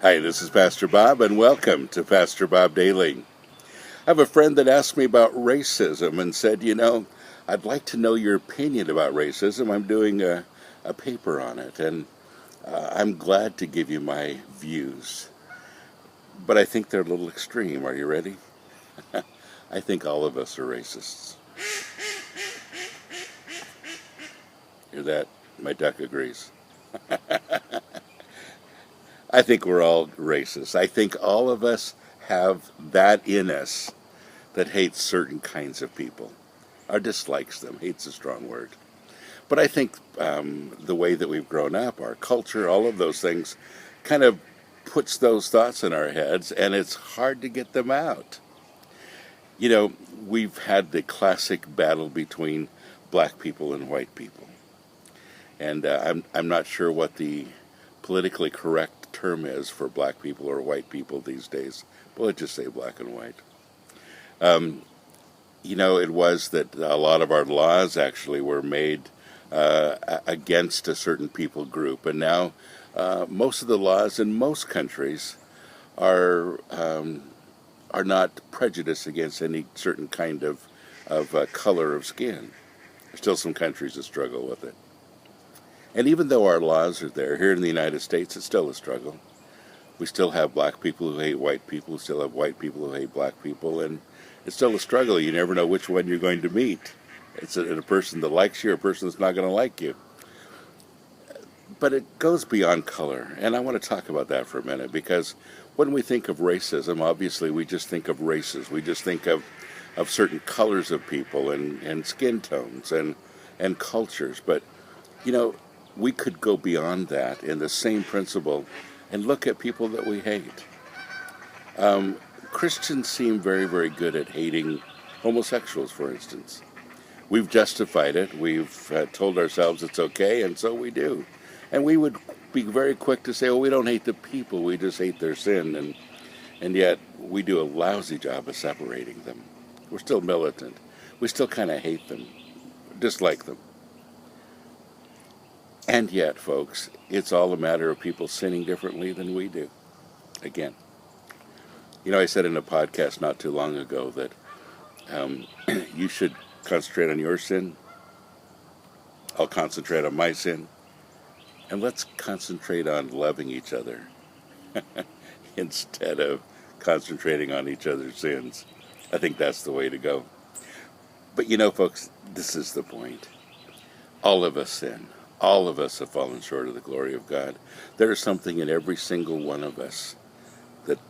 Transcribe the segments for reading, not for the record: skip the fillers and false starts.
Hi, this is Pastor Bob, and welcome to Pastor Bob Daily. I have a friend that asked me about racism and said, I'd like to know your opinion about racism. I'm doing a paper on it, and I'm glad to give you my views. But I think they're a little extreme. Are you ready? I think all of us are racists. Hear that? My duck agrees. I think we're all racist. I think all of us have that in us that hates certain kinds of people, or dislikes them. Hate's a strong word. But I think the way that we've grown up, our culture, all of those things kind of puts those thoughts in our heads, and it's hard to get them out. We've had the classic battle between black people and white people. And I'm not sure what the politically correct term is for black people or white people these days. But let's just say black and white. It was that a lot of our laws actually were made against a certain people group. And now most of the laws in most countries are not prejudiced against any certain kind of color of skin. There's still some countries that struggle with it. And even though our laws are there, here in the United States, it's still a struggle. We still have black people who hate white people, we still have white people who hate black people, and it's still a struggle. You never know which one you're going to meet. It's a person that likes you or a person that's not going to like you. But it goes beyond color, and I want to talk about that for a minute, because when we think of racism, obviously we just think of races. We just think of certain colors of people and skin tones and cultures. But, we could go beyond that in the same principle and look at people that we hate. Christians seem very, very good at hating homosexuals, for instance. We've justified it. We've told ourselves it's okay, and so we do. And we would be very quick to say, we don't hate the people, we just hate their sin. And yet we do a lousy job of separating them. We're still militant. We still kind of hate them, dislike them. And yet, folks, it's all a matter of people sinning differently than we do. Again, I said in a podcast not too long ago that you should concentrate on your sin. I'll concentrate on my sin. And let's concentrate on loving each other instead of concentrating on each other's sins. I think that's the way to go. But folks, this is the point. All of us sin. All of us have fallen short of the glory of God. There is something in every single one of us that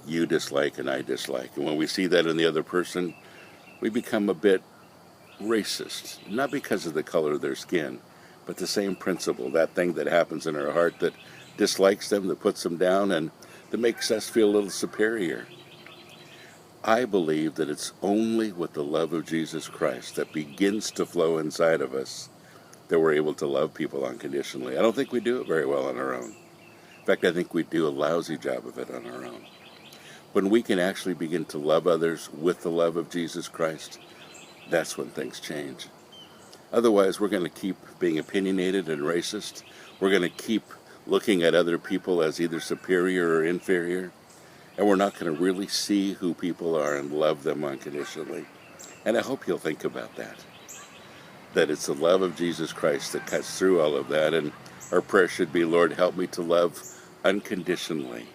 you dislike and I dislike. And when we see that in the other person, we become a bit racist. Not because of the color of their skin, but the same principle, that thing that happens in our heart that dislikes them, that puts them down, and that makes us feel a little superior. I believe that it's only with the love of Jesus Christ that begins to flow inside of us that we're able to love people unconditionally. I don't think we do it very well on our own. In fact, I think we do a lousy job of it on our own. When we can actually begin to love others with the love of Jesus Christ, that's when things change. Otherwise, we're going to keep being opinionated and racist. We're going to keep looking at other people as either superior or inferior. And we're not going to really see who people are and love them unconditionally. And I hope you'll think about that. That it's the love of Jesus Christ that cuts through all of that. And our prayer should be, Lord, help me to love unconditionally.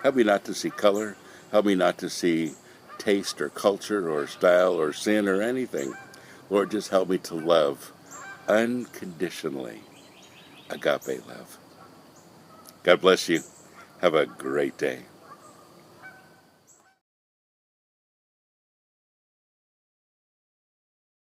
Help me not to see color. Help me not to see taste or culture or style or sin or anything. Lord, just help me to love unconditionally. Agape love. God bless you. Have a great day.